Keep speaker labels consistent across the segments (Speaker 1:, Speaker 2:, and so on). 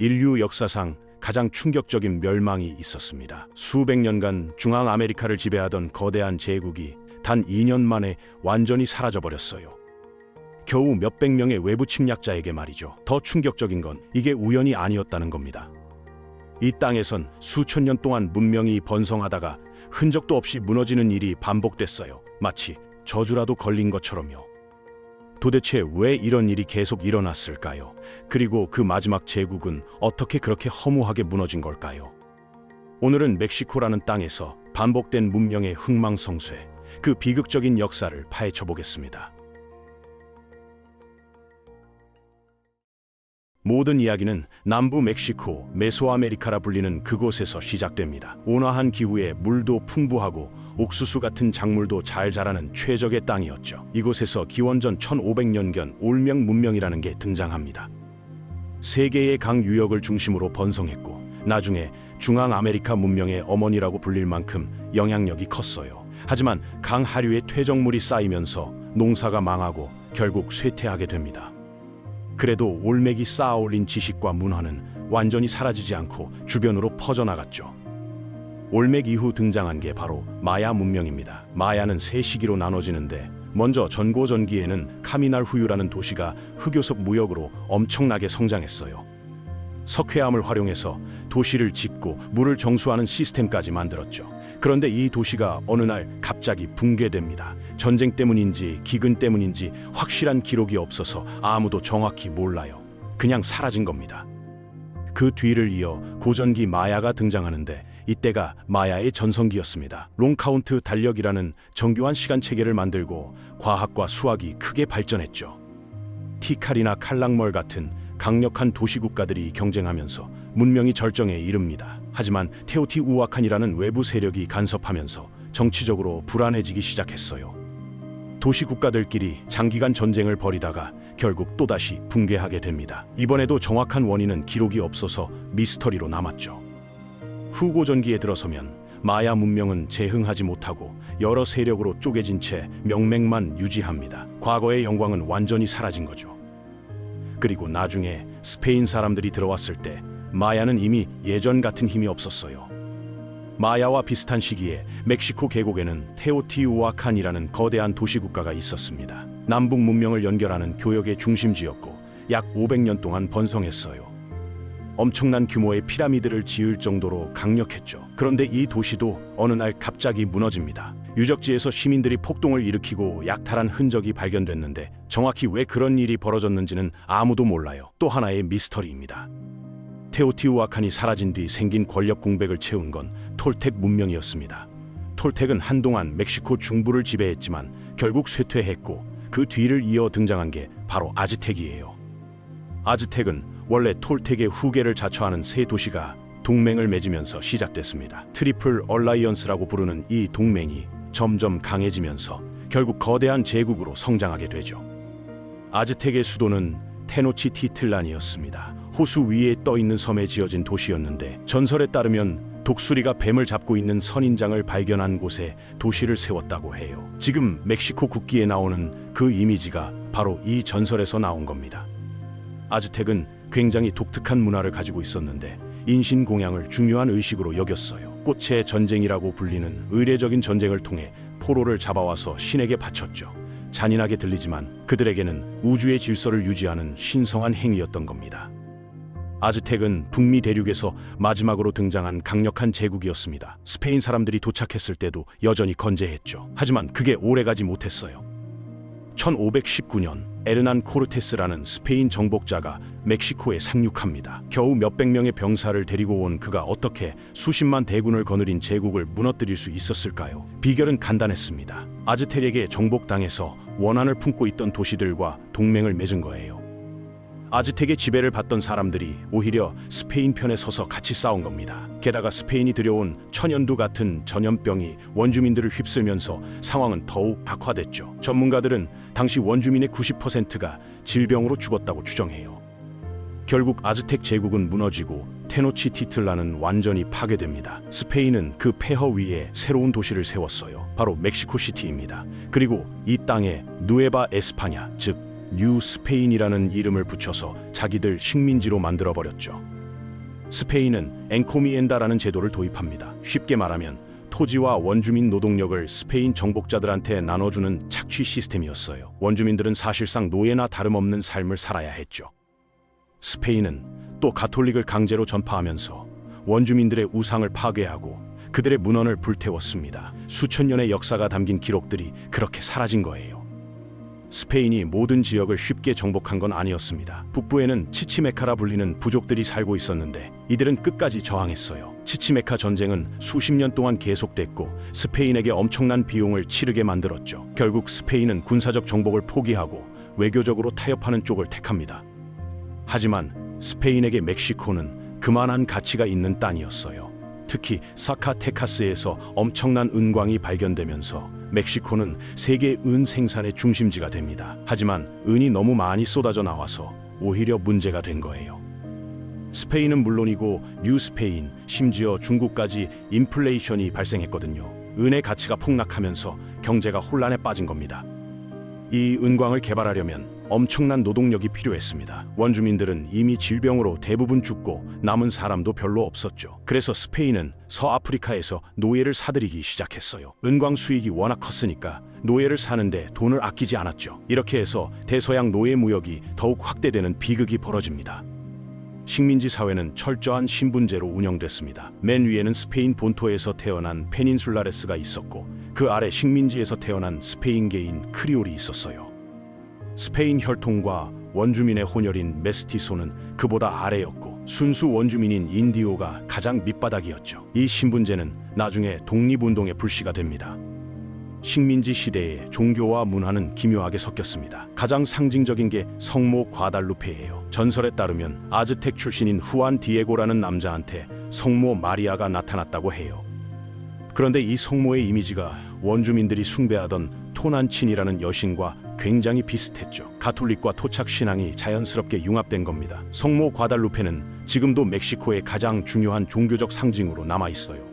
Speaker 1: 인류 역사상 가장 충격적인 멸망이 있었습니다. 수백 년간 중앙아메리카를 지배하던 거대한 제국이 단 2년 만에 완전히 사라져버렸어요. 겨우 몇백 명의 외부 침략자에게 말이죠. 더 충격적인 건 이게 우연이 아니었다는 겁니다. 이 땅에선 수천 년 동안 문명이 번성하다가 흔적도 없이 무너지는 일이 반복됐어요. 마치 저주라도 걸린 것처럼요. 도대체 왜 이런 일이 계속 일어났을까요? 그리고 그 마지막 제국은 어떻게 그렇게 허무하게 무너진 걸까요? 오늘은 멕시코라는 땅에서 반복된 문명의 흥망성쇠, 그 비극적인 역사를 파헤쳐 보겠습니다. 모든 이야기는 남부 멕시코, 메소아메리카라 불리는 그곳에서 시작됩니다. 온화한 기후에 물도 풍부하고 옥수수 같은 작물도 잘 자라는 최적의 땅이었죠. 이곳에서 기원전 1500년경 올명 문명이라는 게 등장합니다. 세계의 강 유역을 중심으로 번성했고 나중에 중앙아메리카 문명의 어머니라고 불릴 만큼 영향력이 컸어요. 하지만 강 하류에 퇴적물이 쌓이면서 농사가 망하고 결국 쇠퇴하게 됩니다. 그래도 올맥이 쌓아올린 지식과 문화는 완전히 사라지지 않고 주변으로 퍼져나갔죠. 올맥 이후 등장한 게 바로 마야 문명입니다. 마야는 세 시기로 나눠지는데 먼저 전고전기에는 카미날후유라는 도시가 흑요석 무역으로 엄청나게 성장했어요. 석회암을 활용해서 도시를 짓고 물을 정수하는 시스템까지 만들었죠. 그런데 이 도시가 어느 날 갑자기 붕괴됩니다. 전쟁 때문인지 기근 때문인지 확실한 기록이 없어서 아무도 정확히 몰라요. 그냥 사라진 겁니다. 그 뒤를 이어 고전기 마야가 등장하는데 이때가 마야의 전성기였습니다. 롱카운트 달력이라는 정교한 시간 체계를 만들고 과학과 수학이 크게 발전했죠. 티칼이나 칼랑멀 같은 강력한 도시국가들이 경쟁하면서 문명이 절정에 이릅니다. 하지만 테오티우아칸이라는 외부 세력이 간섭하면서 정치적으로 불안해지기 시작했어요. 도시국가들끼리 장기간 전쟁을 벌이다가 결국 또다시 붕괴하게 됩니다. 이번에도 정확한 원인은 기록이 없어서 미스터리로 남았죠. 후고전기에 들어서면 마야 문명은 재흥하지 못하고 여러 세력으로 쪼개진 채 명맥만 유지합니다. 과거의 영광은 완전히 사라진 거죠. 그리고 나중에 스페인 사람들이 들어왔을 때 마야는 이미 예전 같은 힘이 없었어요. 마야와 비슷한 시기에 멕시코 계곡에는 테오티우아칸이라는 거대한 도시국가가 있었습니다. 남북 문명을 연결하는 교역의 중심지였고 약 500년 동안 번성했어요. 엄청난 규모의 피라미드를 지을 정도로 강력했죠. 그런데 이 도시도 어느 날 갑자기 무너집니다. 유적지에서 시민들이 폭동을 일으키고 약탈한 흔적이 발견됐는데 정확히 왜 그런 일이 벌어졌는지는 아무도 몰라요. 또 하나의 미스터리입니다. 테오티우아칸이 사라진 뒤 생긴 권력 공백을 채운 건 톨텍 문명이었습니다. 톨텍은 한동안 멕시코 중부를 지배했지만 결국 쇠퇴했고 그 뒤를 이어 등장한 게 바로 아즈텍이에요. 아즈텍은 원래 톨텍의 후계를 자처하는 세 도시가 동맹을 맺으면서 시작됐습니다. 트리플 얼라이언스라고 부르는 이 동맹이 점점 강해지면서 결국 거대한 제국으로 성장하게 되죠. 아즈텍의 수도는 테노치티틀란이었습니다. 호수 위에 떠있는 섬에 지어진 도시였는데 전설에 따르면 독수리가 뱀을 잡고 있는 선인장을 발견한 곳에 도시를 세웠다고 해요. 지금 멕시코 국기에 나오는 그 이미지가 바로 이 전설에서 나온 겁니다. 아즈텍은 굉장히 독특한 문화를 가지고 있었는데 인신공양을 중요한 의식으로 여겼어요. 꽃의 전쟁이라고 불리는 의례적인 전쟁을 통해 포로를 잡아와서 신에게 바쳤죠. 잔인하게 들리지만 그들에게는 우주의 질서를 유지하는 신성한 행위였던 겁니다. 아즈텍은 북미 대륙에서 마지막으로 등장한 강력한 제국이었습니다. 스페인 사람들이 도착했을 때도 여전히 건재했죠. 하지만 그게 오래가지 못했어요. 1519년 에르난 코르테스라는 스페인 정복자가 멕시코에 상륙합니다. 겨우 몇백 명의 병사를 데리고 온 그가 어떻게 수십만 대군을 거느린 제국을 무너뜨릴 수 있었을까요? 비결은 간단했습니다. 아즈텍에게 정복당해서 원한을 품고 있던 도시들과 동맹을 맺은 거예요. 아즈텍의 지배를 받던 사람들이 오히려 스페인 편에 서서 같이 싸운 겁니다. 게다가 스페인이 들여온 천연두 같은 전염병이 원주민들을 휩쓸면서 상황은 더욱 악화됐죠. 전문가들은 당시 원주민의 90%가 질병으로 죽었다고 추정해요. 결국 아즈텍 제국은 무너지고 테노치티틀란은 완전히 파괴됩니다. 스페인은 그 폐허 위에 새로운 도시를 세웠어요. 바로 멕시코시티입니다. 그리고 이 땅에 누에바 에스파냐, 즉 뉴 스페인이라는 이름을 붙여서 자기들 식민지로 만들어버렸죠. 스페인은 엔코미엔다라는 제도를 도입합니다. 쉽게 말하면 토지와 원주민 노동력을 스페인 정복자들한테 나눠주는 착취 시스템이었어요. 원주민들은 사실상 노예나 다름없는 삶을 살아야 했죠. 스페인은 또 가톨릭을 강제로 전파하면서 원주민들의 우상을 파괴하고 그들의 문헌을 불태웠습니다. 수천 년의 역사가 담긴 기록들이 그렇게 사라진 거예요. 스페인이 모든 지역을 쉽게 정복한 건 아니었습니다. 북부에는 치치메카라 불리는 부족들이 살고 있었는데 이들은 끝까지 저항했어요. 치치메카 전쟁은 수십 년 동안 계속됐고 스페인에게 엄청난 비용을 치르게 만들었죠. 결국 스페인은 군사적 정복을 포기하고 외교적으로 타협하는 쪽을 택합니다. 하지만 스페인에게 멕시코는 그만한 가치가 있는 땅이었어요. 특히 사카테카스에서 엄청난 은광이 발견되면서 멕시코는 세계 은 생산의 중심지가 됩니다. 하지만 은이 너무 많이 쏟아져 나와서 오히려 문제가 된 거예요. 스페인은 물론이고 뉴스페인, 심지어 중국까지 인플레이션이 발생했거든요. 은의 가치가 폭락하면서 경제가 혼란에 빠진 겁니다. 이 은광을 개발하려면 엄청난 노동력이 필요했습니다. 원주민들은 이미 질병으로 대부분 죽고 남은 사람도 별로 없었죠. 그래서 스페인은 서아프리카에서 노예를 사들이기 시작했어요. 은광 수익이 워낙 컸으니까 노예를 사는데 돈을 아끼지 않았죠. 이렇게 해서 대서양 노예 무역이 더욱 확대되는 비극이 벌어집니다. 식민지 사회는 철저한 신분제로 운영됐습니다. 맨 위에는 스페인 본토에서 태어난 페닌술라레스가 있었고 그 아래 식민지에서 태어난 스페인계인 크리올이 있었어요. 스페인 혈통과 원주민의 혼혈인 메스티소는 그보다 아래였고 순수 원주민인 인디오가 가장 밑바닥이었죠. 이 신분제는 나중에 독립운동의 불씨가 됩니다. 식민지 시대에 종교와 문화는 기묘하게 섞였습니다. 가장 상징적인 게 성모 과달루페예요. 전설에 따르면 아즈텍 출신인 후안 디에고라는 남자한테 성모 마리아가 나타났다고 해요. 그런데 이 성모의 이미지가 원주민들이 숭배하던 토난친이라는 여신과 굉장히 비슷했죠. 가톨릭과 토착 신앙이 자연스럽게 융합된 겁니다. 성모 과달루페는 지금도 멕시코의 가장 중요한 종교적 상징으로 남아있어요.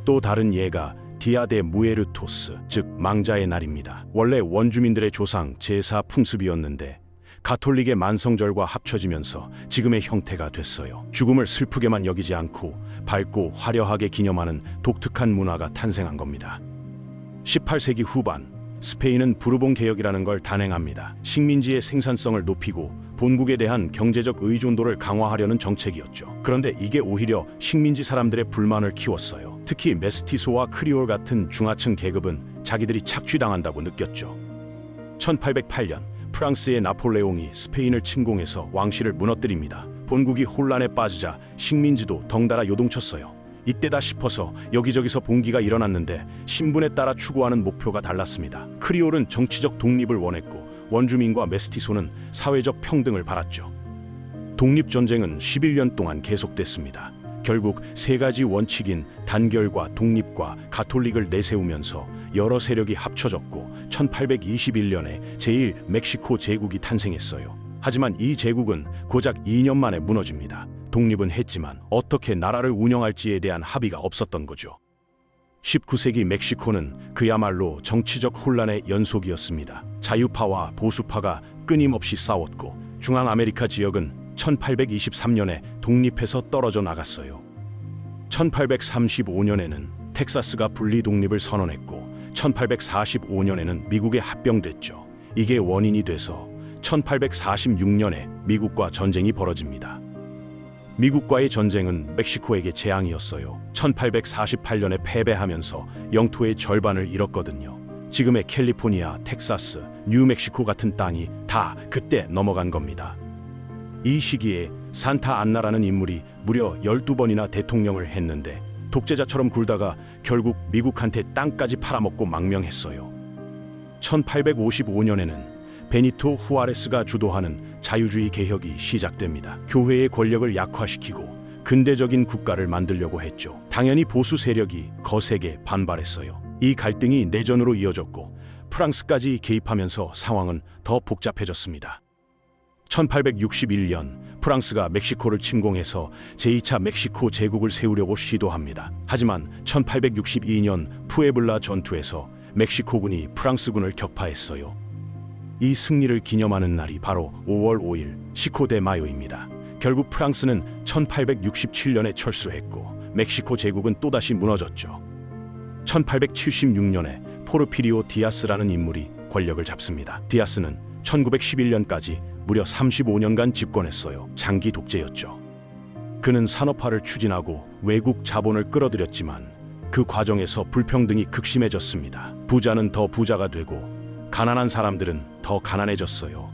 Speaker 1: 또 다른 예가 디아 데 무에르토스, 즉 망자의 날입니다. 원래 원주민들의 조상 제사 풍습이었는데 가톨릭의 만성절과 합쳐지면서 지금의 형태가 됐어요. 죽음을 슬프게만 여기지 않고 밝고 화려하게 기념하는 독특한 문화가 탄생한 겁니다. 18세기 후반 스페인은 부르봉 개혁이라는 걸 단행합니다. 식민지의 생산성을 높이고 본국에 대한 경제적 의존도를 강화하려는 정책이었죠. 그런데 이게 오히려 식민지 사람들의 불만을 키웠어요. 특히 메스티소와 크리올 같은 중하층 계급은 자기들이 착취당한다고 느꼈죠. 1808년 프랑스의 나폴레옹이 스페인을 침공해서 왕실을 무너뜨립니다. 본국이 혼란에 빠지자 식민지도 덩달아 요동쳤어요. 이때다 싶어서 여기저기서 봉기가 일어났는데 신분에 따라 추구하는 목표가 달랐습니다. 크리올은 정치적 독립을 원했고 원주민과 메스티소는 사회적 평등을 바랐죠. 독립전쟁은 11년 동안 계속됐습니다. 결국 세 가지 원칙인 단결과 독립과 가톨릭을 내세우면서 여러 세력이 합쳐졌고 1821년에 제1멕시코 제국이 탄생했어요. 하지만 이 제국은 고작 2년 만에 무너집니다. 독립은 했지만 어떻게 나라를 운영할지에 대한 합의가 없었던 거죠. 19세기 멕시코는 그야말로 정치적 혼란의 연속이었습니다. 자유파와 보수파가 끊임없이 싸웠고 중앙아메리카 지역은 1823년에 독립해서 떨어져 나갔어요. 1835년에는 텍사스가 분리 독립을 선언했고 1845년에는 미국에 합병됐죠. 이게 원인이 돼서 1846년에 미국과 전쟁이 벌어집니다. 미국과의 전쟁은 멕시코에게 재앙이었어요. 1848년에 패배하면서 영토의 절반을 잃었거든요. 지금의 캘리포니아, 텍사스, 뉴멕시코 같은 땅이 다 그때 넘어간 겁니다. 이 시기에 산타 안나라는 인물이 무려 12번이나 대통령을 했는데 독재자처럼 굴다가 결국 미국한테 땅까지 팔아먹고 망명했어요. 1855년에는 베니토 후아레스가 주도하는 자유주의 개혁이 시작됩니다. 교회의 권력을 약화시키고 근대적인 국가를 만들려고 했죠. 당연히 보수 세력이 거세게 반발했어요. 이 갈등이 내전으로 이어졌고 프랑스까지 개입하면서 상황은 더 복잡해졌습니다. 1861년 프랑스가 멕시코를 침공해서 제2차 멕시코 제국을 세우려고 시도합니다. 하지만 1862년 푸에블라 전투에서 멕시코군이 프랑스군을 격파했어요. 이 승리를 기념하는 날이 바로 5월 5일 시코 데 마요입니다. 결국 프랑스는 1867년에 철수했고 멕시코 제국은 또다시 무너졌죠. 1876년에 포르피리오 디아스라는 인물이 권력을 잡습니다. 디아스는 1911년까지 무려 35년간 집권했어요. 장기 독재였죠. 그는 산업화를 추진하고 외국 자본을 끌어들였지만 그 과정에서 불평등이 극심해졌습니다. 부자는 더 부자가 되고 가난한 사람들은 더 가난해졌어요.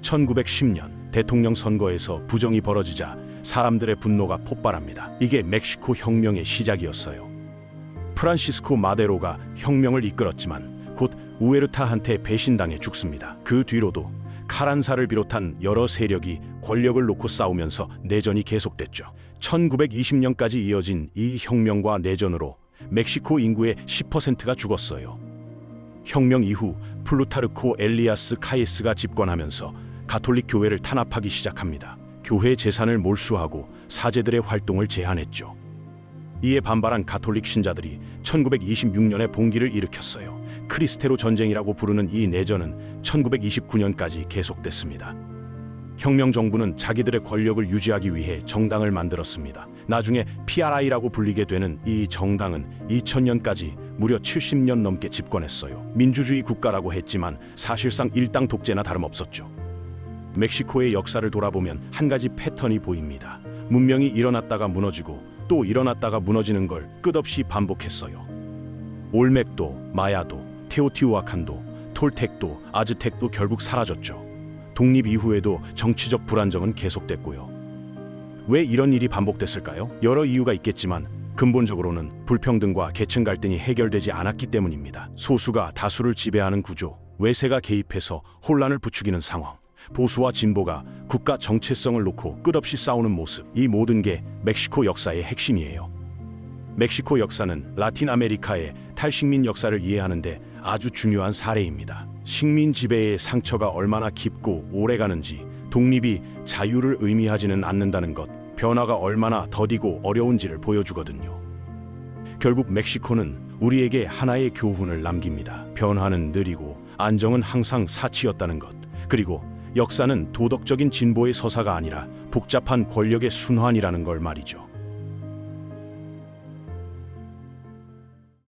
Speaker 1: 1910년 대통령 선거에서 부정이 벌어지자 사람들의 분노가 폭발합니다. 이게 멕시코 혁명의 시작이었어요. 프란시스코 마데로가 혁명을 이끌었지만 곧 우에르타한테 배신당해 죽습니다. 그 뒤로도 카란사를 비롯한 여러 세력이 권력을 놓고 싸우면서 내전이 계속됐죠. 1920년까지 이어진 이 혁명과 내전으로 멕시코 인구의 10%가 죽었어요. 혁명 이후 플루타르코 엘리아스 카예스가 집권하면서 가톨릭 교회를 탄압하기 시작합니다. 교회 재산을 몰수하고 사제들의 활동을 제한했죠. 이에 반발한 가톨릭 신자들이 1926년에 봉기를 일으켰어요. 크리스테로 전쟁이라고 부르는 이 내전은 1929년까지 계속됐습니다. 혁명 정부는 자기들의 권력을 유지하기 위해 정당을 만들었습니다. 나중에 PRI라고 불리게 되는 이 정당은 2000년까지 무려 70년 넘게 집권했어요. 민주주의 국가라고 했지만 사실상 일당 독재나 다름없었죠. 멕시코의 역사를 돌아보면 한 가지 패턴이 보입니다. 문명이 일어났다가 무너지고 또 일어났다가 무너지는 걸 끝없이 반복했어요. 올멕도, 마야도, 테오티우아칸도, 톨텍도, 아즈텍도 결국 사라졌죠. 독립 이후에도 정치적 불안정은 계속됐고요. 왜 이런 일이 반복됐을까요? 여러 이유가 있겠지만 근본적으로는 불평등과 계층 갈등이 해결되지 않았기 때문입니다. 소수가 다수를 지배하는 구조, 외세가 개입해서 혼란을 부추기는 상황, 보수와 진보가 국가 정체성을 놓고 끝없이 싸우는 모습, 이 모든 게 멕시코 역사의 핵심이에요. 멕시코 역사는 라틴 아메리카의 탈식민 역사를 이해하는데 아주 중요한 사례입니다. 식민 지배의 상처가 얼마나 깊고 오래가는지, 독립이 자유를 의미하지는 않는다는 것, 변화가 얼마나 더디고 어려운지를 보여주거든요. 결국 멕시코는 우리에게 하나의 교훈을 남깁니다. 변화는 느리고 안정은 항상 사치였다는 것, 그리고 역사는 도덕적인 진보의 서사가 아니라 복잡한 권력의 순환이라는 걸 말이죠.